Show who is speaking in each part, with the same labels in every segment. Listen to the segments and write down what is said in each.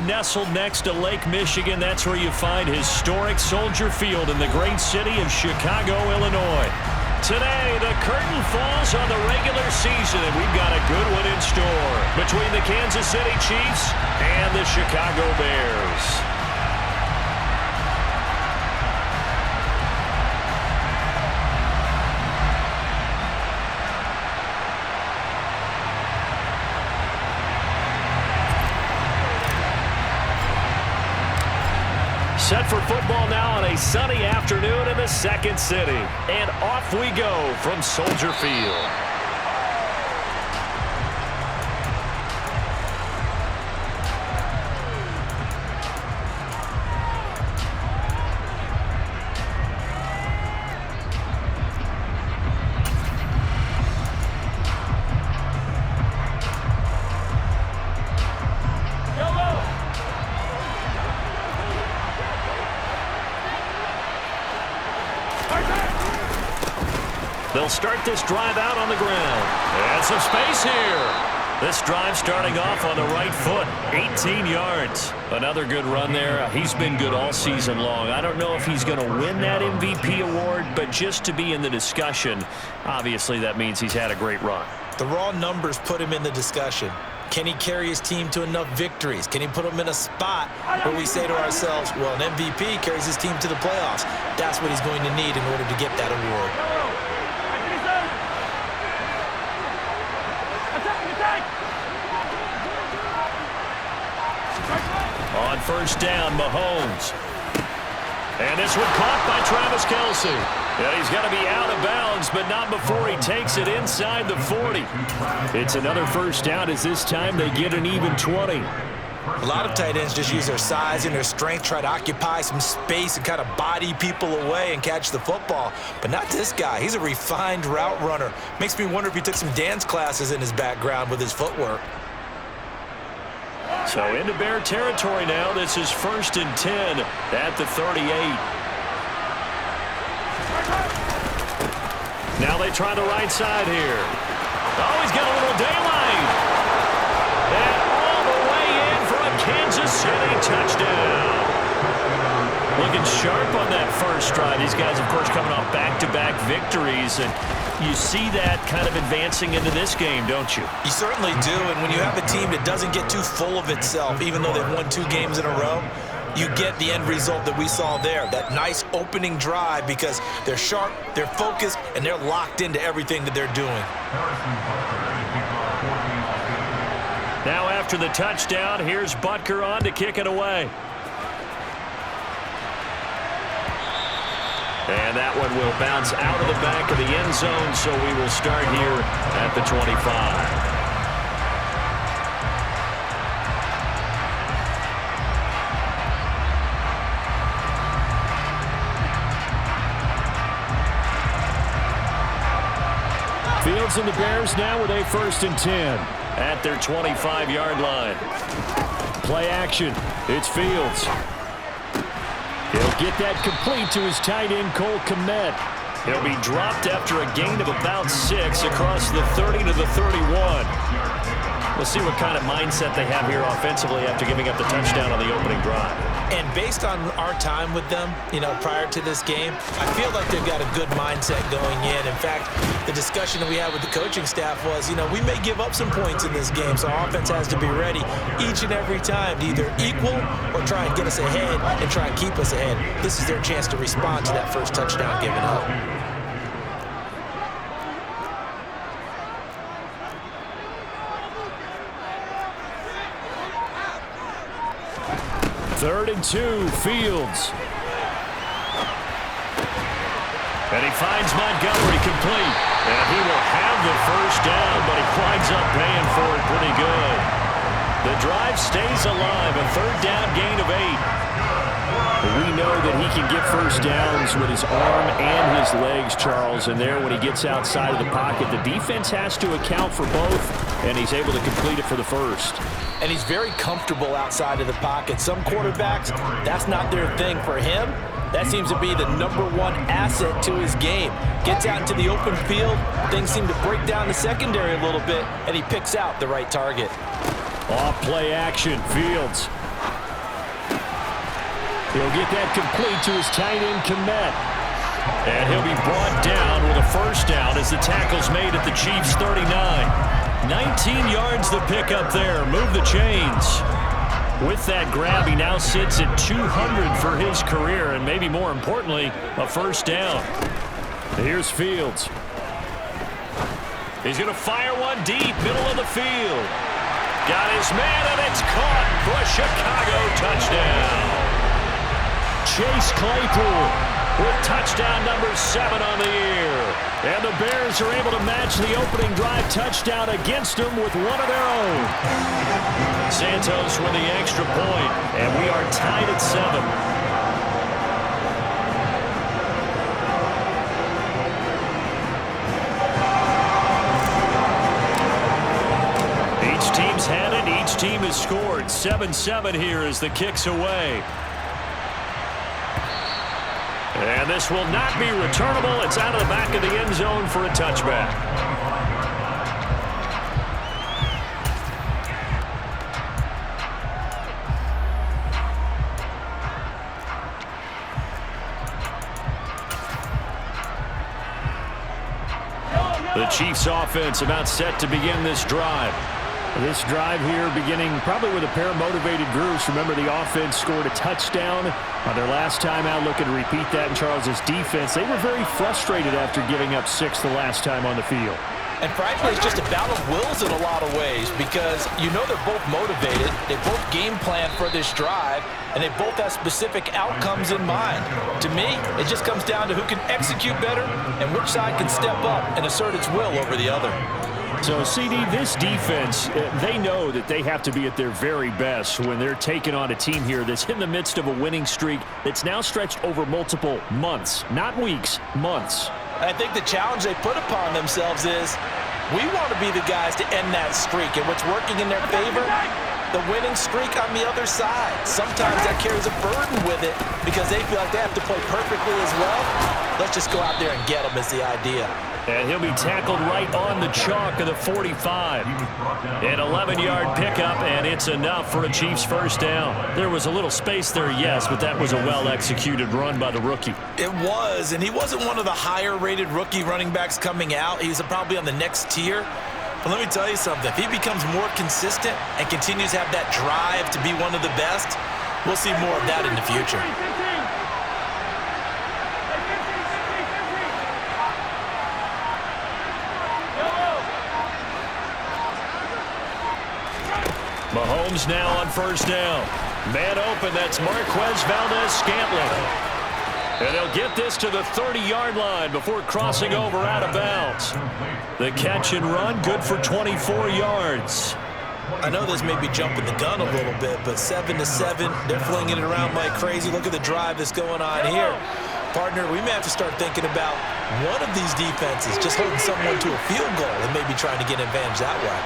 Speaker 1: nestled next to Lake Michigan. That's where you find historic Soldier Field in the great city of Chicago, Illinois. Today, the curtain falls on the regular season, and we've got a good one in store between the Kansas City Chiefs and the Chicago Bears. Set for football now on a sunny afternoon in the second city. And off we go from Soldier Field. They'll start this drive out on the ground. And some space here. This drive starting off on the right foot. 18 yards. Another good run there. He's been good all season long. I don't know if he's going to win that MVP award, but just to be in the discussion, obviously that means he's had a great run.
Speaker 2: The raw numbers put him in the discussion. Can he carry his team to enough victories? Can he put them in a spot where we say to ourselves, well, an MVP carries his team to the playoffs. That's what he's going to need in order to get that award. On first down, Mahomes. And this one caught by Travis Kelce. Yeah, he's got to be out of bounds, but not before he takes it inside the 40. It's another first down as this time they get an even 20. A lot of tight ends just use their size and their strength, try to occupy some space and kind of body people away and catch the football. But not this guy. He's a refined route runner. Makes me wonder if he took some dance classes in his background with his footwork.
Speaker 1: So into Bear territory now. This is 1st and 10 at the 38. Now they try the right side here. Oh, he's got a little daylight. And all the way in for a Kansas City touchdown. Looking sharp on that first drive. These guys, of course, coming off back-to-back victories. And you see that kind of advancing into this game, don't you?
Speaker 2: You certainly do, and when you have a team that doesn't get too full of itself, even though they've won 2 games in a row, you get the end result that we saw there, that nice opening drive, because they're sharp, they're focused, and they're locked into everything that they're doing.
Speaker 1: Now after the touchdown, here's Butker on to kick it away. And that one will bounce out of the back of the end zone, so we will start here at the 25. Fields and the Bears now with a 1st and 10 at their 25-yard line. Play action. It's Fields. He'll get that complete to his tight end, Cole Kmet. He'll be dropped after a gain of about 6 across the 30 to the 31. We'll see what kind of mindset they have here offensively after giving up the touchdown on the opening drive.
Speaker 2: And based on our time with them, prior to this game, I feel like they've got a good mindset going in. In fact, the discussion that we had with the coaching staff was, we may give up some points in this game, so our offense has to be ready each and every time to either equal or try and get us ahead and try and keep us ahead. This is their chance to respond to that first touchdown given up.
Speaker 1: 3rd and 2, Fields. And he finds Montgomery complete. And he will have the first down, but he winds up paying for it pretty good. The drive stays alive, a 3rd down gain of 8. We know that he can get first downs with his arm and his legs, Charles. And there, when he gets outside of the pocket, the defense has to account for both, and he's able to complete it for the first.
Speaker 2: And he's very comfortable outside of the pocket. Some quarterbacks, that's not their thing. For him, that seems to be the #1 asset to his game. Gets out into the open field, things seem to break down the secondary a little bit, and he picks out the right target.
Speaker 1: Off play action, Fields.
Speaker 2: He'll get that complete to his tight end, Kmet. And he'll be brought down with a first down as the tackle's made at the Chiefs' 39. 19 yards the pick up there. Move the chains. With that grab, he now sits at 200 for his career, and maybe more importantly, a first down. Here's Fields. He's going to fire one deep, middle of the field. Got his man, and it's caught for a Chicago touchdown. Chase Claypool with touchdown number 7 on the year. And the Bears are able to match the opening drive touchdown against them with one of their own. Santos with the extra point, and we are tied at 7. Each team's had it. Each team has scored. 7-7 here as the kick's away. And this will not be returnable. It's out of the back of the end zone for a touchback. The Chiefs offense about set to begin this drive. This drive here beginning probably with a pair of motivated groups. Remember, the offense scored a touchdown on their last time out, looking to repeat that in Charles's defense. They were very frustrated after giving up 6 the last time on the field.
Speaker 3: And frankly, it's just a battle of wills in a lot of ways because you know they're both motivated. They both game plan for this drive, and they both have specific outcomes in mind. To me, it just comes down to who can execute better and which side can step up and assert its will over the other.
Speaker 2: So, CD, this defense, they know that they have to be at their very best when they're taking on a team here that's in the midst of a winning streak that's now stretched over multiple months, not weeks, months.
Speaker 3: I think the challenge they put upon themselves is we want to be the guys to end that streak, and what's working in their favor, the winning streak on the other side. Sometimes that carries a burden with it because they feel like they have to play perfectly as well. Let's just go out there and get them is the idea.
Speaker 2: And he'll be tackled right on the chalk of the 45. An 11-yard pickup, and it's enough for a Chiefs first down. There was a little space there, yes, but that was a well-executed run by the rookie.
Speaker 3: It was, and he wasn't one of the higher-rated rookie running backs coming out. He's probably on the next tier. But let me tell you something. If he becomes more consistent and continues to have that drive to be one of the best, we'll see more of that in the future. Mahomes now on first down. Man open, that's Marquez Valdez-Scantling. And they'll get this to the 30-yard line before crossing over out of bounds. The catch and run, good for 24 yards. I know this may be jumping the gun a little bit, but 7-7, they're flinging it around like crazy. Look at the drive that's going on here. Partner, we may have to start thinking about one of these defenses just holding someone to a field goal and maybe trying to get advantage that way.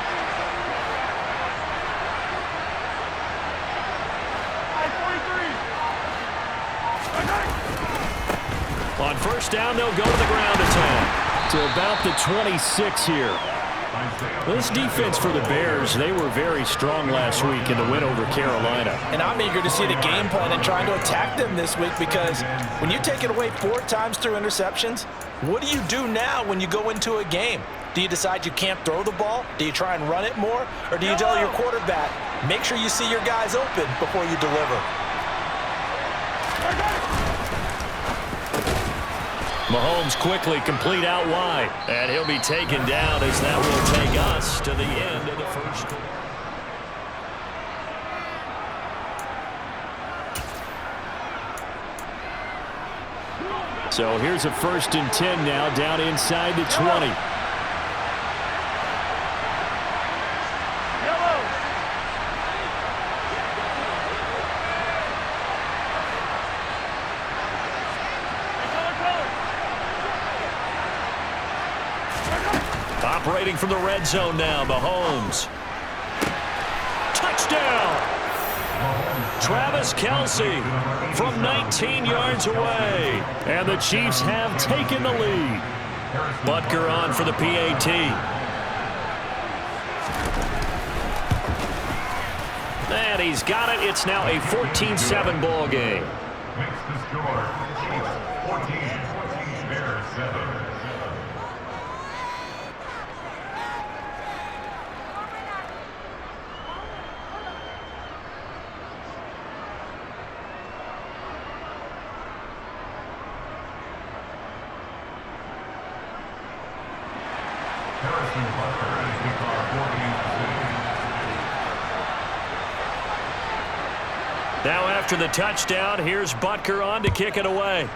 Speaker 3: On first down, they'll go to the ground attack to about the 26 here. This defense for the Bears, they were very strong last week in the win over Carolina. And I'm eager to see the game plan and trying to attack them this week because when you take it away 4 times through interceptions, what do you do now when you go into a game? Do you decide you can't throw the ball? Do you try and run it more? Or do you tell your quarterback, make sure you see your guys open before you deliver? Mahomes quickly complete out wide. And he'll be taken down as that will take us to the end of the first quarter. So here's a 1st and 10 now down inside the 20. Operating from the red zone now, Mahomes. Touchdown! Travis Kelce from 19 yards away. And the Chiefs have taken the lead. Butker on for the PAT. And he's got it. It's now a 14-7 ball game.
Speaker 4: Makes the score Chiefs 14, Bears 7.
Speaker 2: Now after the touchdown, here's Butker on to kick it away.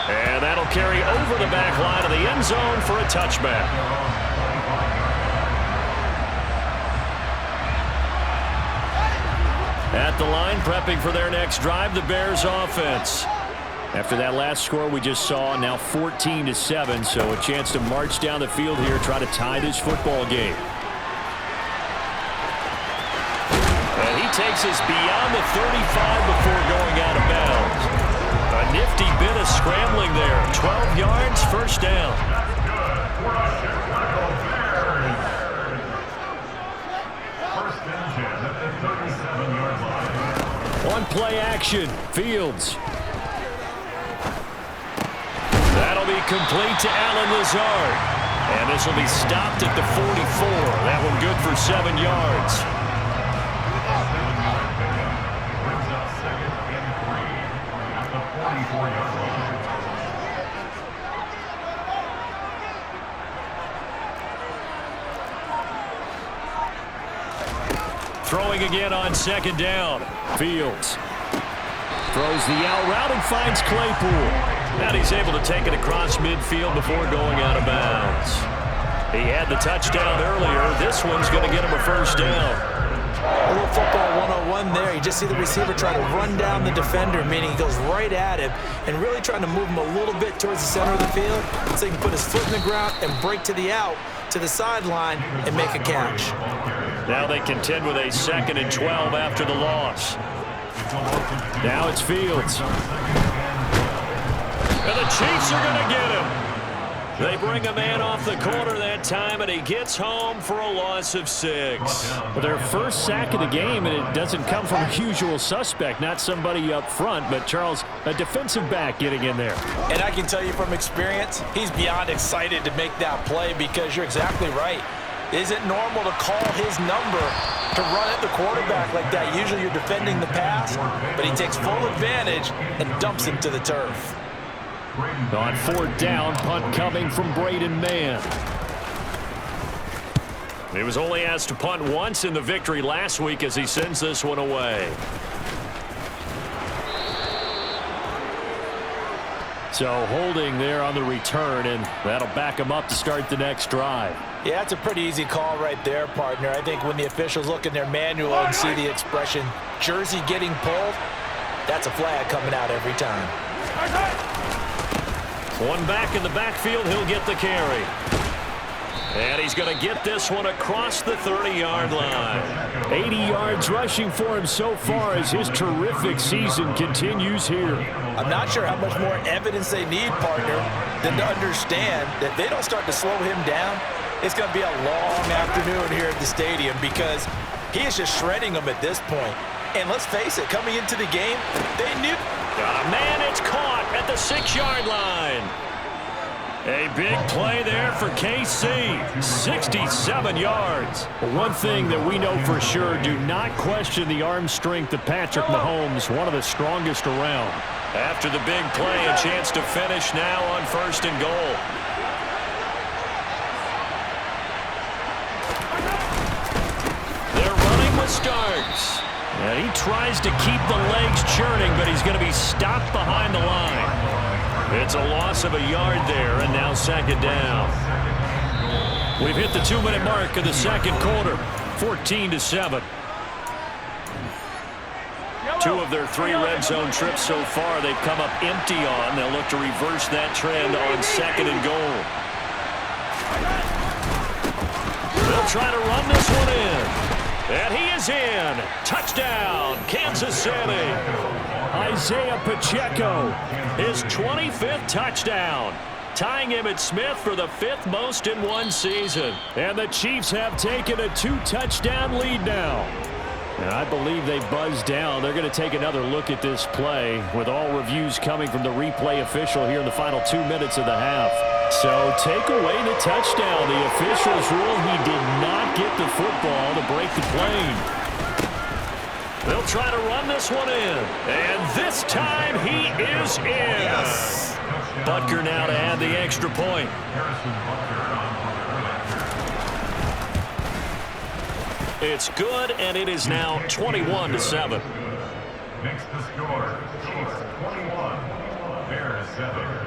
Speaker 2: And that'll carry over the back line of the end zone for a touchback. At the line, prepping for their next drive, the Bears offense. After that last score we just saw, now 14-7, so a chance to march down the field here, try to tie this football game. And he takes us beyond the 35 before going out of bounds. A nifty bit of scrambling there. 12 yards, first down.
Speaker 4: First and 10 at the 37-yard line.
Speaker 2: On play action, Fields. That'll be complete to Allen Lazard. And this will be stopped at the 44. That one good for 7 yards.
Speaker 4: Brings up second and 3 at the 44-yard line.
Speaker 2: Throwing again on second down. Fields throws the out route and finds Claypool. And he's able to take it across midfield before going out of bounds. He had the touchdown earlier. This one's going to get him a first down.
Speaker 5: A little football 101 there. You just see the receiver try to run down the defender, meaning he goes right at him and really trying to move him a little bit towards the center of the field so he can put his foot in the ground and break to the out, to the sideline, and make a catch.
Speaker 2: Now they contend with a 2nd and 12 after the loss. Now it's Fields. And the Chiefs are going to get him. They bring a man off the corner that time, and he gets home for a loss of 6.
Speaker 3: Well, their first sack of the game, and it doesn't come from a usual suspect, not somebody up front, but Charles, a defensive back getting in there.
Speaker 5: And I can tell you from experience, he's beyond excited to make that play because you're exactly right. Is it normal to call his number to run at the quarterback like that? Usually you're defending the pass, but he takes full advantage and dumps him to the turf.
Speaker 3: On 4th down, punt coming from Braden Mann.
Speaker 2: He was only asked to punt once in the victory last week as he sends this one away.
Speaker 3: So holding there on the return, and that'll back him up to start the next drive.
Speaker 5: Yeah, that's a pretty easy call right there, partner. I think when the officials look in their manual and see the expression, jersey getting pulled, that's a flag coming out every time.
Speaker 2: One back in the backfield, he'll get the carry. And he's going to get this one across the 30-yard line.
Speaker 3: 80 yards rushing for him so far as his terrific season continues here.
Speaker 5: I'm not sure how much more evidence they need, partner, than to understand that they don't start to slow him down. It's going to be a long afternoon here at the stadium because he is just shredding them at this point. And let's face it, coming into the game, they knew.
Speaker 2: Got a man, it's caught at the 6-yard line. A big play there for KC, 67 yards.
Speaker 3: One thing that we know for sure, do not question the arm strength of Patrick Mahomes, one of the strongest around.
Speaker 2: After the big play, a chance to finish now on 1st and goal. They're running with Starks.
Speaker 3: And he tries to keep the legs churning, but he's going to be stopped behind the line.
Speaker 2: It's a loss of a yard there, and now 2nd down.
Speaker 3: We've hit the 2-minute mark of the 2nd quarter, 14-7.
Speaker 2: 2 of their 3 red zone trips so far they've come up empty on. They'll look to reverse that trend on 2nd and goal. They'll try to run this one in. And he is in. Touchdown, Kansas City.
Speaker 3: Isaiah Pacheco,
Speaker 2: his 25th touchdown, tying Emmitt Smith for the 5th most in one season.
Speaker 3: And the Chiefs have taken a 2-touchdown lead now.
Speaker 1: And I believe they buzzed down. They're going to take another look at this play with all reviews coming from the replay official here in the final 2 minutes of the half. So take away the touchdown. The officials rule he did not get the football to break the plane. They'll try to run this one in. And this time he is in.
Speaker 5: Yes.
Speaker 1: Butker now to add the extra point.
Speaker 2: It's good, and it is now 21-7.
Speaker 4: Next to score, Chiefs 21, Bears 7.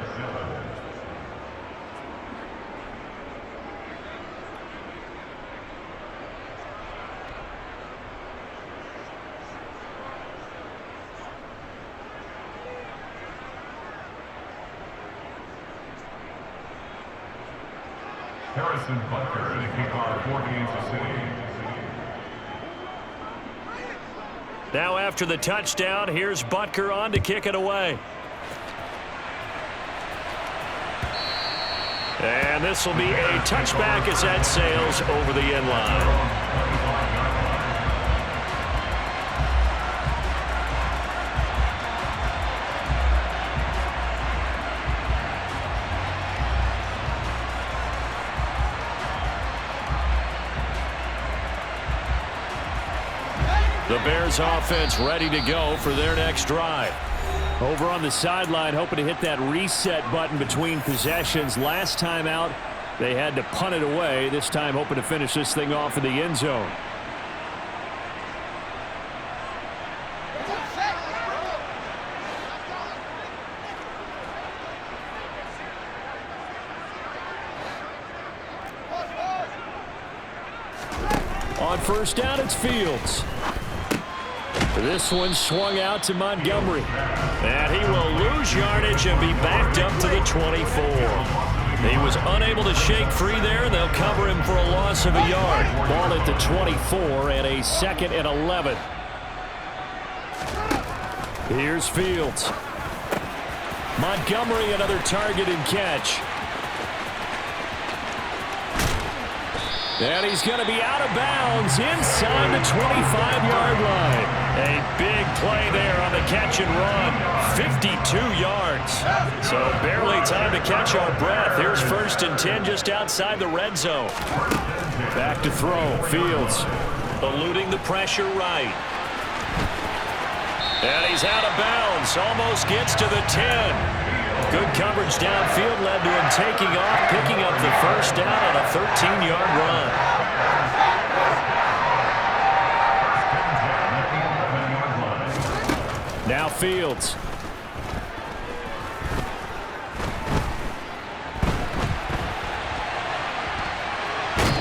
Speaker 4: Harrison Butker to kick off for Kansas City.
Speaker 2: Now after the touchdown, here's Butker on to kick it away. And this will be a touchback as that sails over the end line.
Speaker 1: The Bears offense ready to go for their next drive. Over on the sideline, hoping to hit that reset button between possessions. Last time out, they had to punt it away. This time hoping to finish this thing off in the end zone. On first down, it's Fields. This one swung out to Montgomery.
Speaker 2: And he will lose yardage and be backed up to the 24. He was unable to shake free there, and they'll cover him for a loss of a yard.
Speaker 1: Ball at the 24 and a 2nd and 11. Here's Fields. Montgomery, another target and catch. And he's going to be out of bounds inside the 25-yard line.
Speaker 2: A big play there on the catch and run. 52 yards. So barely time to catch our breath. Here's 1st and 10 just outside the red zone.
Speaker 1: Back to throw. Fields.
Speaker 2: Eluding the pressure right. And he's out of bounds. Almost gets to the 10. Good coverage downfield led to him taking off, picking up the first down on a 13-yard run.
Speaker 1: Now Fields.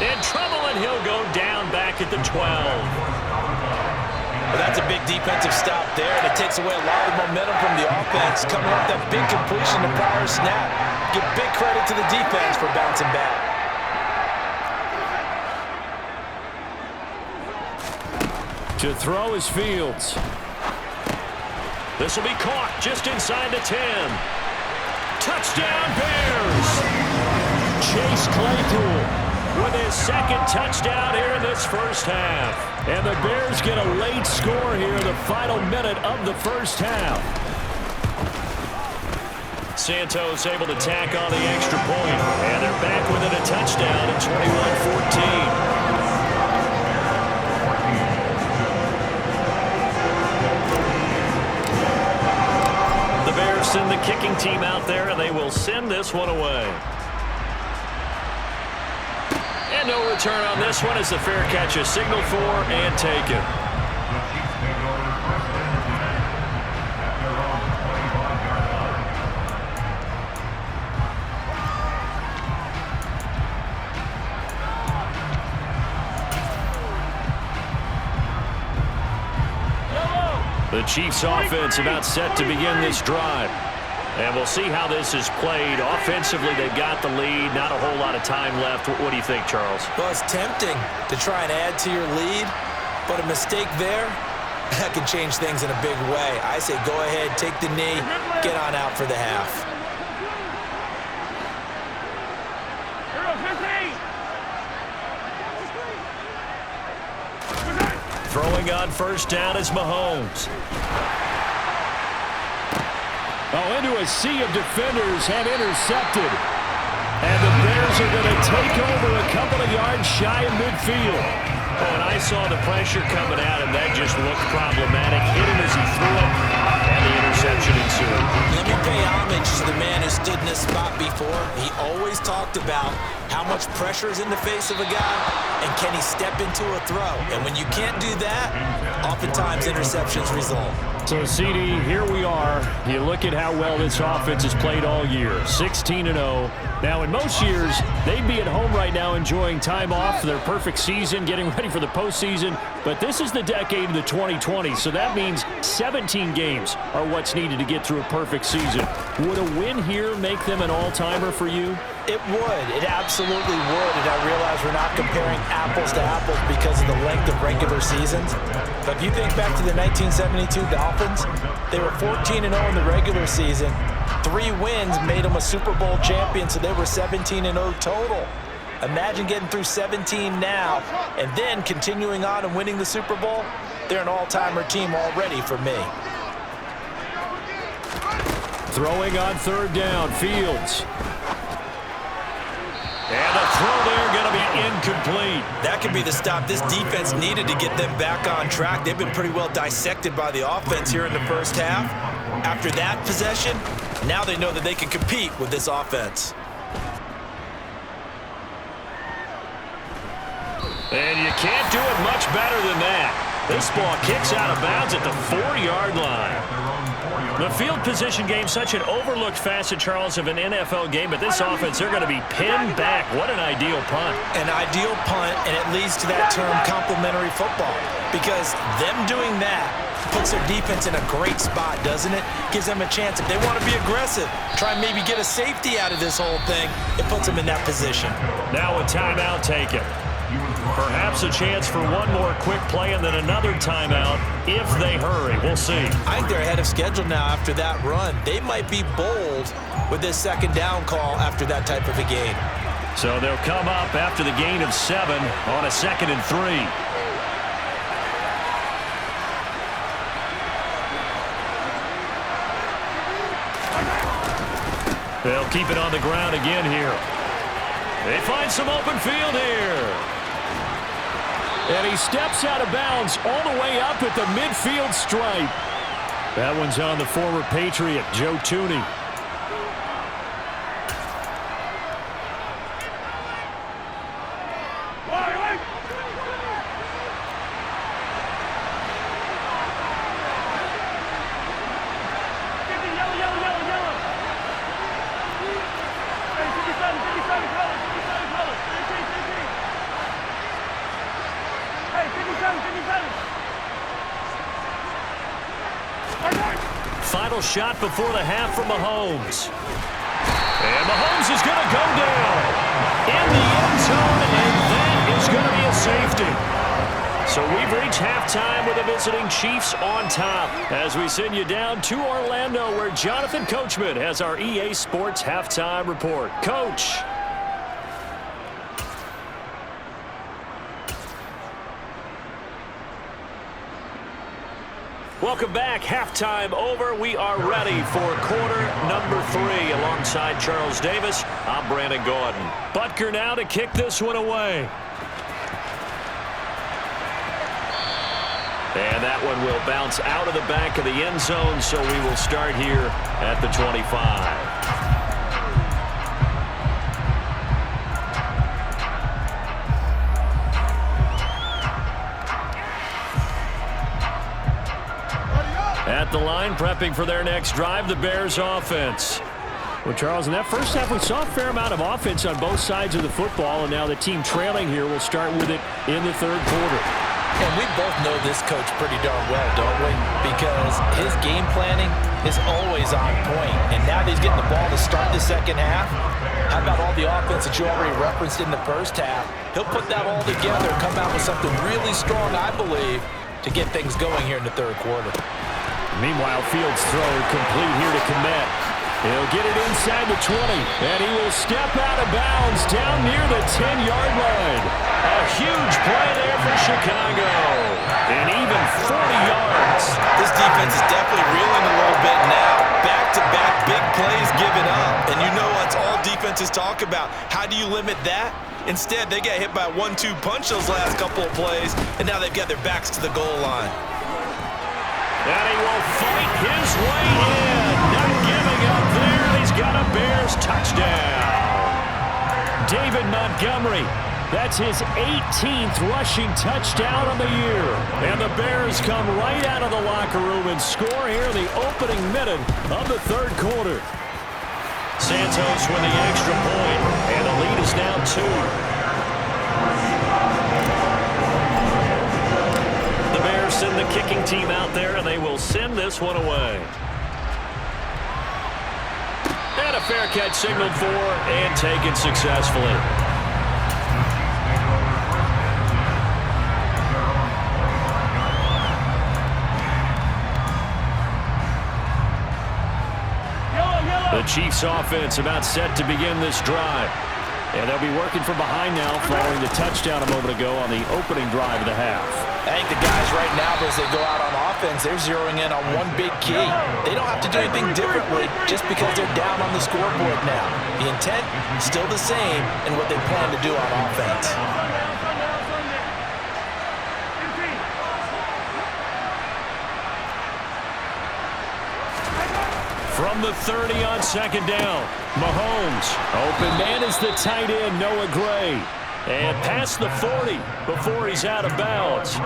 Speaker 2: In trouble, and he'll go down back at the 12.
Speaker 5: Well, that's a big defensive stop there, and it takes away a lot of momentum from the offense. Coming off that big completion the prior snap. Give big credit to the defense for bouncing back.
Speaker 1: To throw is Fields.
Speaker 2: This will be caught just inside the 10. Touchdown, Bears!
Speaker 1: Chase Claypool
Speaker 2: with his 2nd touchdown here in this first half.
Speaker 1: And the Bears get a late score here in the final minute of the first half.
Speaker 2: Santos able to tack on the extra point. And they're back within a touchdown at 21-14. The Bears send the kicking team out there, and they will send this one away. And no return on this one as the fair catch is signaled for and taken. The Chiefs offense about set to begin this drive. And we'll see how this is played. Offensively, they've got the lead. Not a whole lot of time left. What do you think, Charles?
Speaker 5: Well, it's tempting to try and add to your lead, but a mistake there, that can change things in a big way. I say go ahead, take the knee, get on out for the half.
Speaker 3: Throwing on first down is Mahomes.
Speaker 2: Oh, into a sea of defenders and intercepted. And the Bears are going to take over a couple of yards shy of midfield.
Speaker 3: Oh, and I saw the pressure coming at him. That just looked problematic. Hit him as he threw it, and the interception ensued.
Speaker 5: Let me pay homage to the man who stood in this spot before. He always talked about how much pressure is in the face of a guy, and can he step into a throw. And when you can't do that, oftentimes interceptions result.
Speaker 2: So, CD, here we are. You look at how well this offense has played all year, 16-0. Now, in most years, they'd be at home right now enjoying time off for their perfect season, getting ready for the postseason. But this is the decade of the 2020s, so that means 17 games are what's needed to get through a perfect season. Would a win here make them an all-timer for you?
Speaker 5: It would. It absolutely would. And I realize we're not comparing apples to apples because of the length of regular seasons. But if you think back to the 1972 Dolphins, they were 14-0 in the regular season. 3 wins made them a Super Bowl champion, so they were 17-0 total. Imagine getting through 17 now and then continuing on and winning the Super Bowl. They're an all-timer team already for me.
Speaker 2: Throwing on third down, Fields.
Speaker 3: And the throw there going to be incomplete.
Speaker 5: That could be the stop this defense needed to get them back on track. They've been pretty well dissected by the offense here in the first half. After that possession, now they know that they can compete with this offense.
Speaker 3: And you can't do it much better than that. This ball kicks out of bounds at the 4-yard line. The field position game, such an overlooked facet, Charles, of an NFL game, but this offense, they're going to be pinned back. What an ideal punt.
Speaker 5: An ideal punt, and it leads to that term complementary football, because them doing that puts their defense in a great spot, doesn't it? Gives them a chance. If they want to be aggressive, try and maybe get a safety out of this whole thing, it puts them in that position.
Speaker 3: Now a timeout taken. Perhaps a chance for one more quick play and then another timeout if they hurry. We'll see.
Speaker 5: I think they're ahead of schedule now after that run. They might be bold with this second down call after that type of a game.
Speaker 3: So they'll come up after the gain of 7 on a 2nd and 3. They'll keep it on the ground again here. They find some open field here.
Speaker 2: And he steps out of bounds all the way up at the midfield stripe.
Speaker 3: That one's on the former Patriot, Joe Tooney. Final shot before the half from Mahomes. And Mahomes is going to go down in the end zone, and that is going to be a safety. So we've reached halftime with the visiting Chiefs on top as we send you down to Orlando, where Jonathan Coachman has our EA Sports halftime report. Coach. Welcome back. Halftime over. We are ready for quarter number 3. Alongside Charles Davis, I'm Brandon Gordon. Butker now to kick this one away. And that one will bounce out of the back of the end zone, so we will start here at the 25. At the line, prepping for their next drive, the Bears offense.
Speaker 2: Well, Charles, in that first half, we saw a fair amount of offense on both sides of the football, and now the team trailing here will start with it in the third quarter.
Speaker 5: And we both know this coach pretty darn well, don't we? Because his game planning is always on point. And now that he's getting the ball to start the second half, how about all the offense that you already referenced in the first half? He'll put that all together and come out with something really strong, I believe, to get things going here in the third quarter.
Speaker 2: Meanwhile, Fields' throw complete here to Kmet. He'll get it inside the 20, and he will step out of bounds down near the 10-yard line.
Speaker 3: A huge play there for Chicago. And
Speaker 5: defenses talk about. How do you limit that? Instead, they got hit by a 1-2 punch those last couple of plays, and now they've got their backs to the goal line.
Speaker 1: And he will fight his way in. Not giving up there. He's got a Bears touchdown. David Montgomery. That's his 18th rushing touchdown on the year. And the Bears come right out of the locker room and score here in the opening minute of the third quarter. Santos with the extra point, and the lead is now 2. The Bears send the kicking team out there, and they will send this one away. And a fair catch signaled for and taken successfully. The Chiefs offense about set to begin this drive. And they'll be working from behind now following the touchdown a moment ago on the opening drive of the half.
Speaker 5: I think the guys right now, as they go out on offense, they're zeroing in on one big key. They don't have to do anything differently just because they're down on the scoreboard now. The intent is still the same in what they plan to do on offense.
Speaker 1: From the 30 on second down, Mahomes. Open man is the tight end, Noah Gray. And past the 40 before he's out of bounds.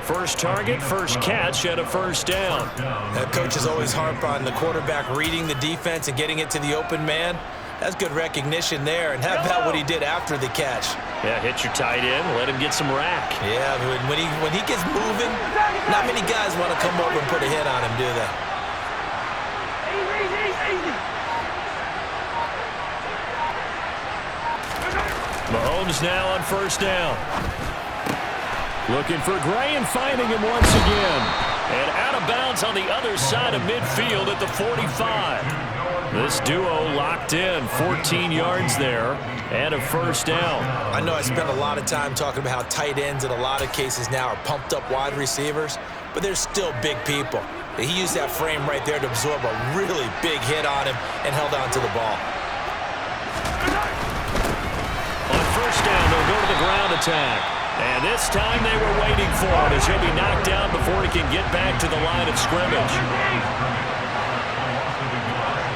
Speaker 1: First target, first catch, and a first down.
Speaker 5: Coaches always harp on the quarterback reading the defense and getting it to the open man. That's good recognition there, and how about what he did after the catch?
Speaker 1: Yeah, hit your tight end, let him get some rack.
Speaker 5: Yeah, when he gets moving, not many guys want to come over and put a hit on him, do they?
Speaker 1: Mahomes now on first down. Looking for Gray and finding him once again. And out of bounds on the other side of midfield at the 45. This duo locked in, 14 yards there, and a first down.
Speaker 5: I know I spent a lot of time talking about how tight ends in a lot of cases now are pumped up wide receivers, but they're still big people. He used that frame right there to absorb a really big hit on him and held on to the ball.
Speaker 1: On first down, they'll go to the ground attack. And this time they were waiting for him as he'll be knocked down before he can get back to the line of scrimmage.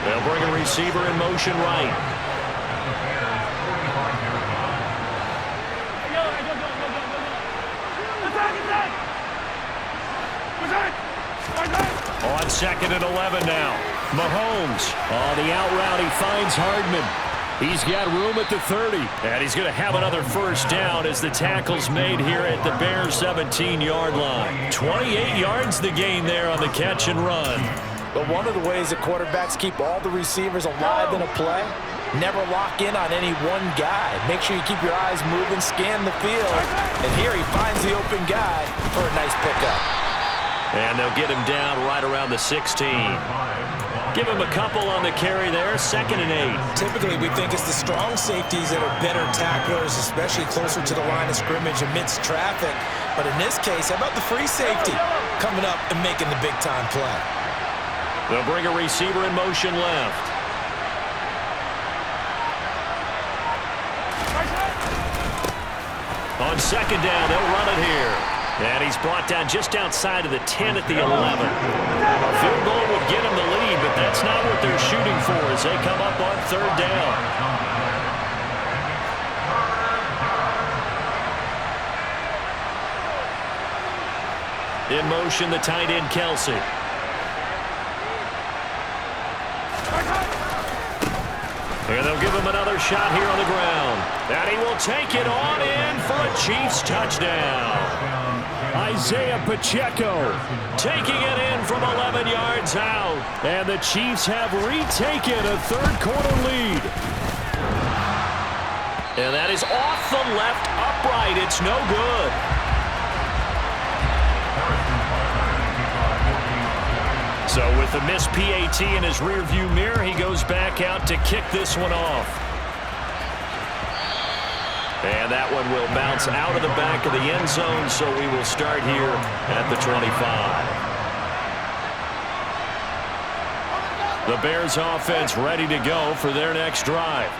Speaker 1: They'll bring a receiver in motion right. On second and 11 now. Mahomes. On the out route, he finds Hardman. He's got room at the 30. And he's going to have another first down as the tackle's made here at the Bears' 17-yard line. 28 yards the gain there on the catch and run.
Speaker 5: But one of the ways that quarterbacks keep all the receivers alive in a play, never lock in on any one guy. Make sure you keep your eyes moving, scan the field. And here he finds the open guy for a nice pickup.
Speaker 1: And they'll get him down right around the 16. Give him a couple on the carry there, 2nd and 8.
Speaker 5: Typically, we think it's the strong safeties that are better tacklers, especially closer to the line of scrimmage amidst traffic. But in this case, how about the free safety coming up and making the big-time play?
Speaker 1: They'll bring a receiver in motion left. On second down, they'll run it here. And he's brought down just outside of the 10 at the 11. A field goal would get him the lead, but that's not what they're shooting for as they come up on third down. In motion, the tight end, Kelsey. And they'll give him another shot here on the ground. And he will take it on in for a Chiefs touchdown. Isaiah Pacheco taking it in from 11 yards out. And the Chiefs have retaken a third-quarter lead. And that is off the left upright. It's no good. So with the missed PAT in his rearview mirror, he goes back out to kick this one off. And that one will bounce out of the back of the end zone, so we will start here at the 25. The Bears offense ready to go for their next drive.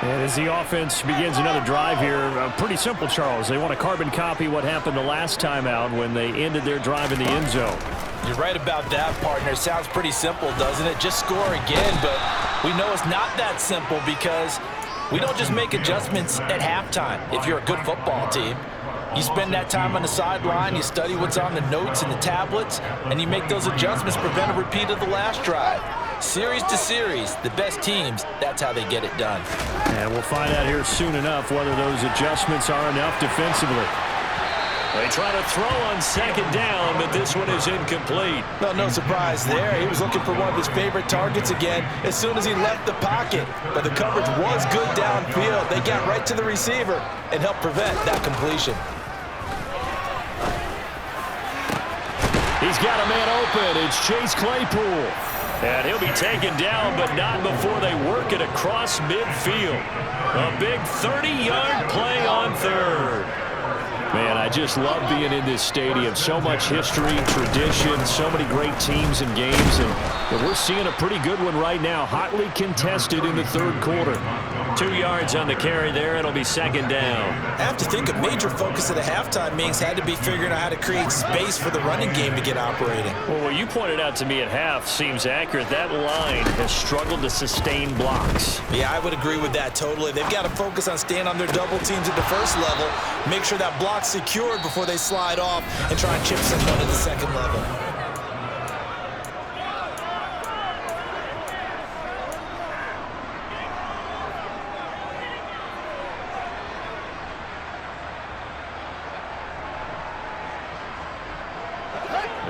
Speaker 2: And as the offense begins another drive here, pretty simple, Charles. They want to carbon copy what happened the last time out when they ended their drive in the end zone.
Speaker 5: You're right about that, partner. Sounds pretty simple, doesn't it? Just score again, but we know it's not that simple because we don't just make adjustments at halftime if you're a good football team. You spend that time on the sideline, you study what's on the notes and the tablets, and you make those adjustments, prevent a repeat of the last drive. Series to series, the best teams, that's how they get it done.
Speaker 2: And we'll find out here soon enough whether those adjustments are enough defensively.
Speaker 1: They try to throw on second down, but this one is incomplete.
Speaker 5: Well, no surprise there. He was looking for one of his favorite targets again as soon as he left the pocket. But the coverage was good downfield. They got right to the receiver and helped prevent that completion.
Speaker 1: He's got a man open. It's Chase Claypool. And he'll be taken down, but not before they work it across midfield. A big 30-yard play on third. Man, I just love being in this stadium. So much history, tradition, so many great teams and games. And we're seeing a pretty good one right now. Hotly contested in the third quarter. 2 yards on the carry there. It'll be second down.
Speaker 5: I have to think a major focus of the halftime meetings had to be figuring out how to create space for the running game to get operating.
Speaker 1: Well, what you pointed out to me at half seems accurate. That line has struggled to sustain blocks.
Speaker 5: Yeah, I would agree with that totally. They've got to focus on staying on their double teams at the first level, make sure that block's secured before they slide off and try and chip someone at the second level.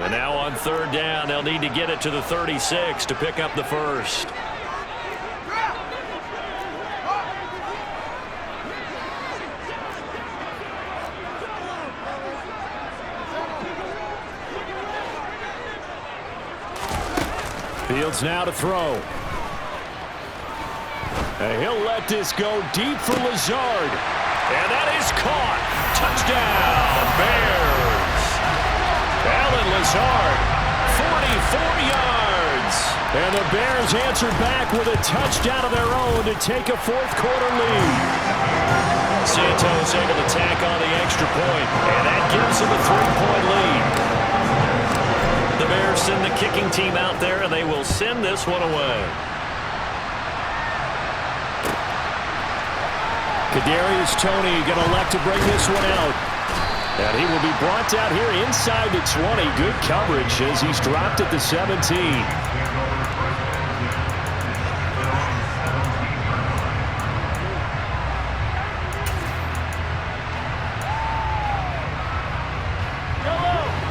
Speaker 1: And now on third down, they'll need to get it to the 36 to pick up the first. Fields now to throw. And he'll let this go deep for Lazard. And that is caught. Touchdown, Bears. Alan Lazard, 44 yards. And the Bears answered back with a touchdown of their own to take a fourth quarter lead. Santos able to tack on the extra point, and that gives him a 3-point lead. The Bears send the kicking team out there, and they will send this one away. Kadarius Toney going to elect to bring this one out. And he will be brought down here inside the 20. Good coverage as he's dropped at the 17.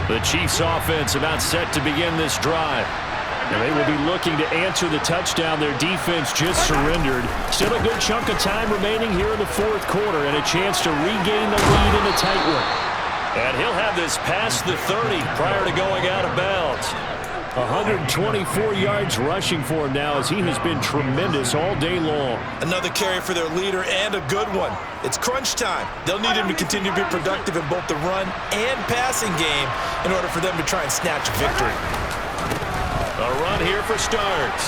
Speaker 1: The Chiefs offense about set to begin this drive. And they will be looking to answer the touchdown. Their defense just surrendered. Still a good chunk of time remaining here in the fourth quarter and a chance to regain the lead in a tight one. And he'll have this past the 30 prior to going out of bounds. 124 yards rushing for him now as he has been tremendous all day long.
Speaker 5: Another carry for their leader and a good one. It's crunch time. They'll need him to continue to be productive in both the run and passing game in order for them to try and snatch a victory.
Speaker 1: A run here for starts.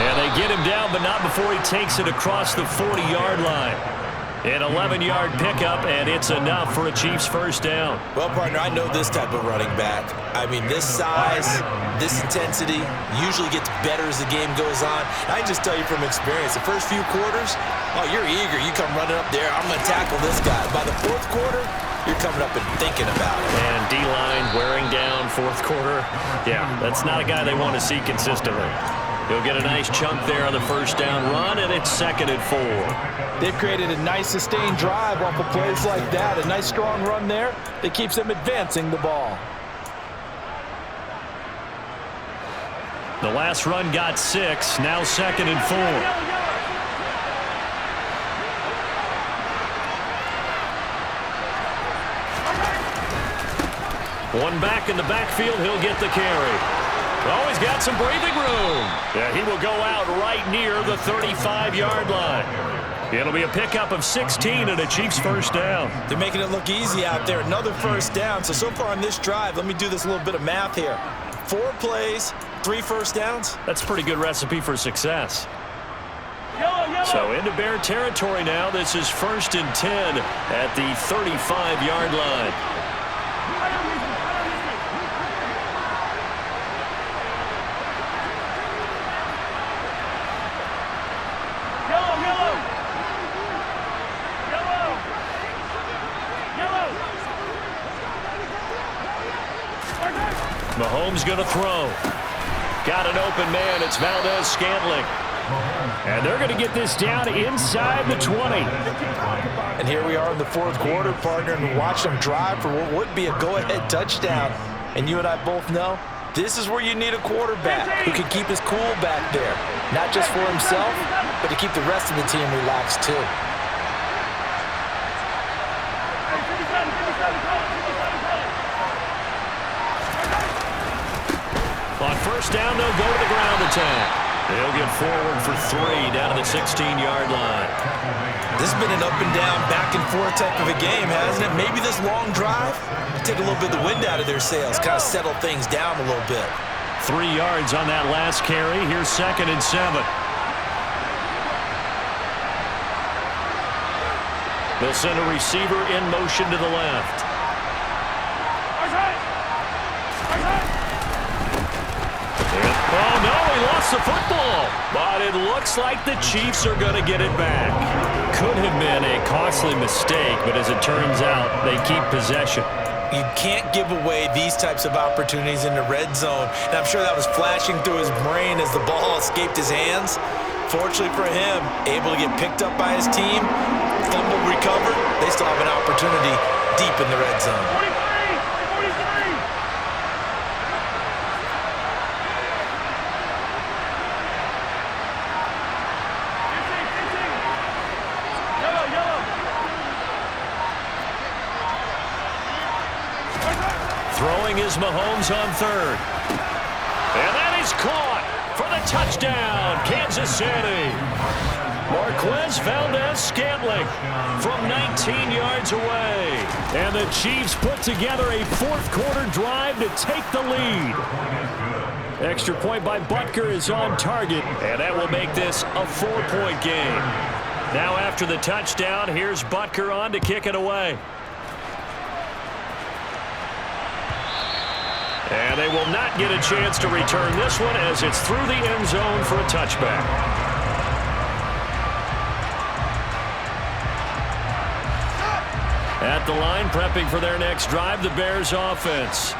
Speaker 1: And they get him down, but not before he takes it across the 40-yard line. An 11-yard pickup, and it's enough for a Chiefs first down.
Speaker 5: Well, partner, I know this type of running back. I mean, this size, this intensity usually gets better as the game goes on. I can just tell you from experience, the first few quarters, oh, you're eager. You come running up there, I'm going to tackle this guy. By the fourth quarter, you're coming up and thinking about it.
Speaker 1: And D-line wearing down fourth quarter. Yeah, that's not a guy they want to see consistently. He'll get a nice chunk there on the first down run, and it's 2nd and 4.
Speaker 5: They've created a nice sustained drive off of plays like that. A nice strong run there that keeps them advancing the ball.
Speaker 1: The last run got 6, now 2nd and 4. One back in the backfield, he'll get the carry. Oh, he's got some breathing room. Yeah, he will go out right near the 35-yard line. It'll be a pickup of 16 and a Chiefs first down.
Speaker 5: They're making it look easy out there. Another first down. So far on this drive, let me do this little bit of math here. 4 plays, 3 first downs?
Speaker 3: That's a pretty good recipe for success. So into Bear territory now. This is 1st and 10 at the 35-yard line. Mahomes going to throw. Got an open man. It's Valdez-Scantling. And they're going to get this down inside the 20.
Speaker 5: And here we are in the 4th quarter, partner, and watch them drive for what would be a go-ahead touchdown. And you and I both know this is where you need a quarterback who can keep his cool back there. Not just for himself, but to keep the rest of the team relaxed too.
Speaker 3: On 1st down, they'll go to the ground attack. They'll get forward for 3 down to the 16-yard line.
Speaker 5: This has been an up-and-down, back-and-forth type of a game, hasn't it? Maybe this long drive take a little bit of the wind out of their sails, kind of settle things down a little bit.
Speaker 3: 3 yards on that last carry. Here's 2nd and 7. They'll send a receiver in motion to the left. Oh, no, he lost the football. But it looks like the Chiefs are going to get it back. Could have been a costly mistake, but as it turns out, they keep possession.
Speaker 5: You can't give away these types of opportunities in the red zone. And I'm sure that was flashing through his brain as the ball escaped his hands. Fortunately for him, able to get picked up by his team, fumble recovered. They still have an opportunity deep in the red zone.
Speaker 3: Throwing is Mahomes on 3rd. And that is caught for the touchdown, Kansas City. Marquez Valdez-Scantling from 19 yards away. And the Chiefs put together a 4th quarter drive to take the lead. Extra point by Butker is on target, and that will make this a 4-point game. Now after the touchdown, here's Butker on to kick it away. And they will not get a chance to return this one as it's through the end zone for a touchback. At the line, prepping for their next drive, the Bears offense.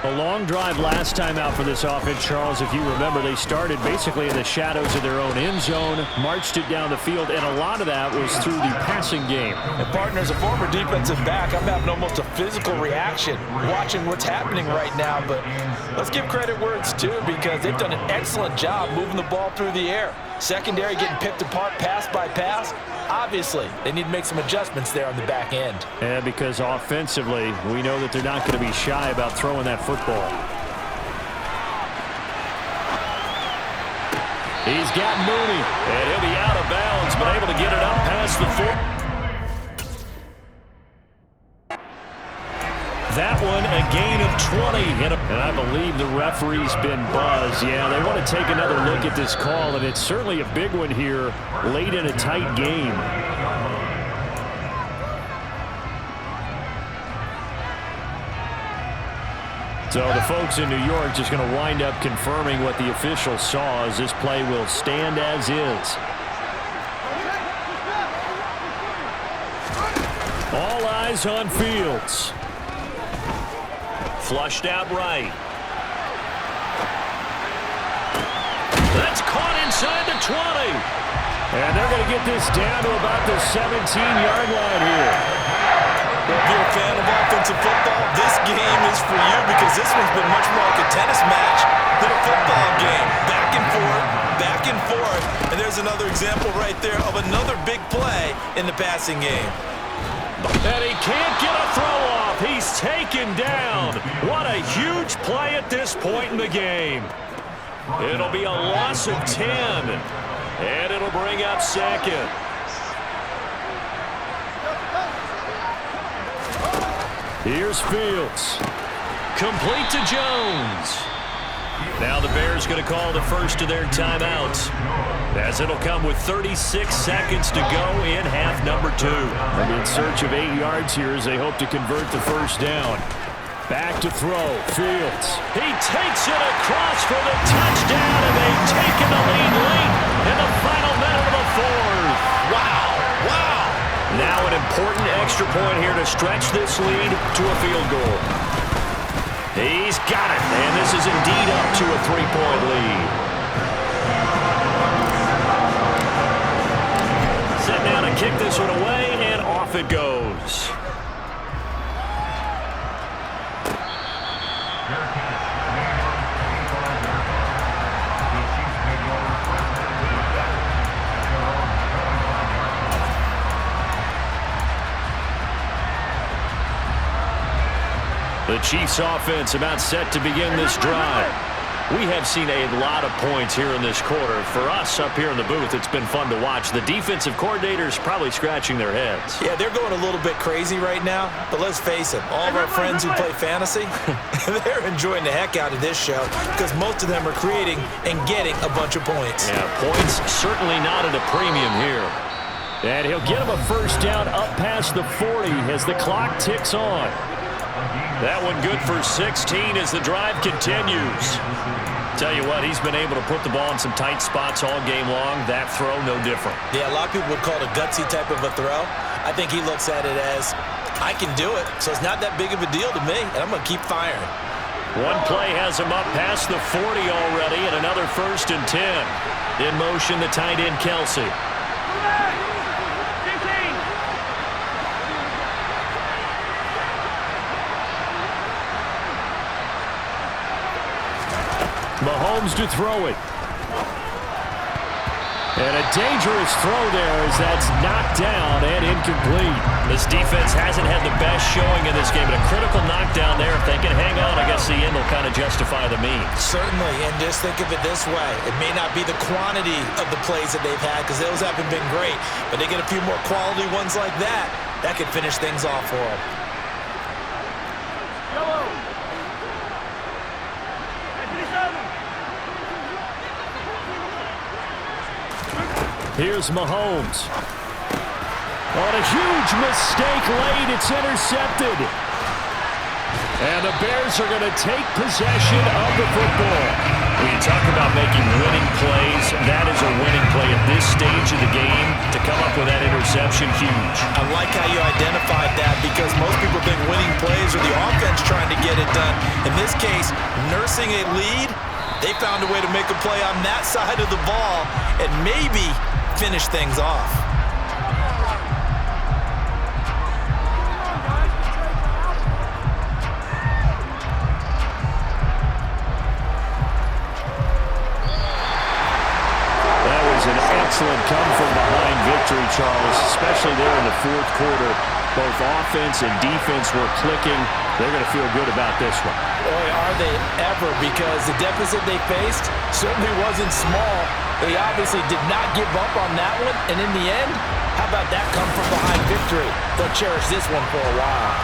Speaker 3: A long drive last time out for this offense, Charles. If you remember, they started basically in the shadows of their own end zone, marched it down the field, and a lot of that was through the passing game.
Speaker 5: And partner, as a former defensive back, I'm having almost a physical reaction watching what's happening right now. But let's give credit where it's due, because they've done an excellent job moving the ball through the air. Secondary getting picked apart pass by pass. Obviously, they need to make some adjustments there on the back end.
Speaker 3: And because offensively, we know that they're not going to be shy about throwing that football. He's got Mooney, and he'll be out of bounds, but able to get it up past the 4. That one, a gain of 20. And I believe the referee's been buzzed. Yeah, they want to take another look at this call, and it's certainly a big one here late in a tight game. So the folks in New York just going to wind up confirming what the officials saw, as this play will stand as is. All eyes on Fields. Flushed out right. That's caught inside the 20. And they're going to get this down to about the 17-yard line here.
Speaker 5: Well, if you're a fan of offensive football, this game is for you, because this one's been much more like a tennis match than a football game. Back and forth, back and forth. And there's another example right there of another big play in the passing game.
Speaker 3: And he can't get a throw off. He's taken down. What a huge play at this point in the game. It'll be a loss of 10. And it'll bring up 2nd. Here's Fields. Complete to Jones.
Speaker 1: Now the Bears going to call the first of their timeouts, as it'll come with 36 seconds to go in half number 2.
Speaker 2: And in search of 8 yards here as they hope to convert the first down. Back to throw. Fields.
Speaker 1: He takes it across for the touchdown, and they've taken the lead late in the final minute of the fourth.
Speaker 5: Wow. Wow.
Speaker 1: Now an important extra point here to stretch this lead to a field goal. He's got it, and this is indeed up to a 3-point lead. Set down to kick this one away, and off it goes. The Chiefs offense about set to begin this drive. We have seen a lot of points here in this quarter. For us up here in the booth, it's been fun to watch. The defensive coordinators probably scratching their heads.
Speaker 5: Yeah, they're going a little bit crazy right now, but let's face it, all of our friends who play fantasy, they're enjoying the heck out of this show because most of them are creating and getting a bunch of points.
Speaker 1: Yeah, points certainly not at a premium here.
Speaker 2: And he'll get him a first down up past the 40 as the clock ticks on.
Speaker 1: That one good for 16 as the drive continues. Tell you what, he's been able to put the ball in some tight spots all game long. That throw, no different.
Speaker 5: Yeah, a lot of people would call it a gutsy type of a throw. I think he looks at it as, I can do it, so it's not that big of a deal to me, and I'm going to keep firing.
Speaker 1: One play has him up past the 40 already, and another 1st and 10. In motion, the tight end, Kelsey.
Speaker 2: Mahomes to throw it. And a dangerous throw there as that's knocked down and incomplete.
Speaker 1: This defense hasn't had the best showing in this game, but a critical knockdown there. If they can hang on, I guess the end will kind of justify the means.
Speaker 5: Certainly, and just think of it this way. It may not be the quantity of the plays that they've had because those haven't been great, but they get a few more quality ones like that. That could finish things off for them.
Speaker 2: Here's Mahomes. On a huge mistake late, it's intercepted. And the Bears are going to take possession of the football.
Speaker 1: When you talk about making winning plays, that is a winning play at this stage of the game. To come up with that interception, huge.
Speaker 5: I like how you identified that because most people think winning plays are the offense trying to get it done. In this case, nursing a lead, they found a way to make a play on that side of the ball and maybe finish things off.
Speaker 2: That was an excellent come-from-behind victory, Charles, especially there in the fourth quarter. Both offense and defense were clicking. They're going to feel good about this one.
Speaker 5: Boy, are they ever, because the deficit they faced certainly wasn't small. They obviously did not give up on that one, and in the end, how about that come-from-behind victory? They'll cherish this one for a while.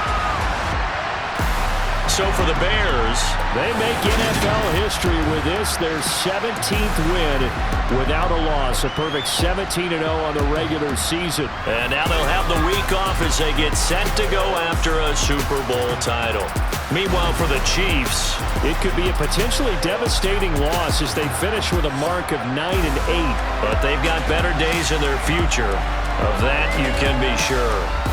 Speaker 1: So for the Bears,
Speaker 2: they make NFL history with this, their 17th win without a loss. A perfect 17-0 on the regular season.
Speaker 1: And now they'll have the week off as they get set to go after a Super Bowl title. Meanwhile, for the Chiefs,
Speaker 2: it could be a potentially devastating loss as they finish with a mark of 9-8.
Speaker 1: But they've got better days in their future. Of that, you can be sure.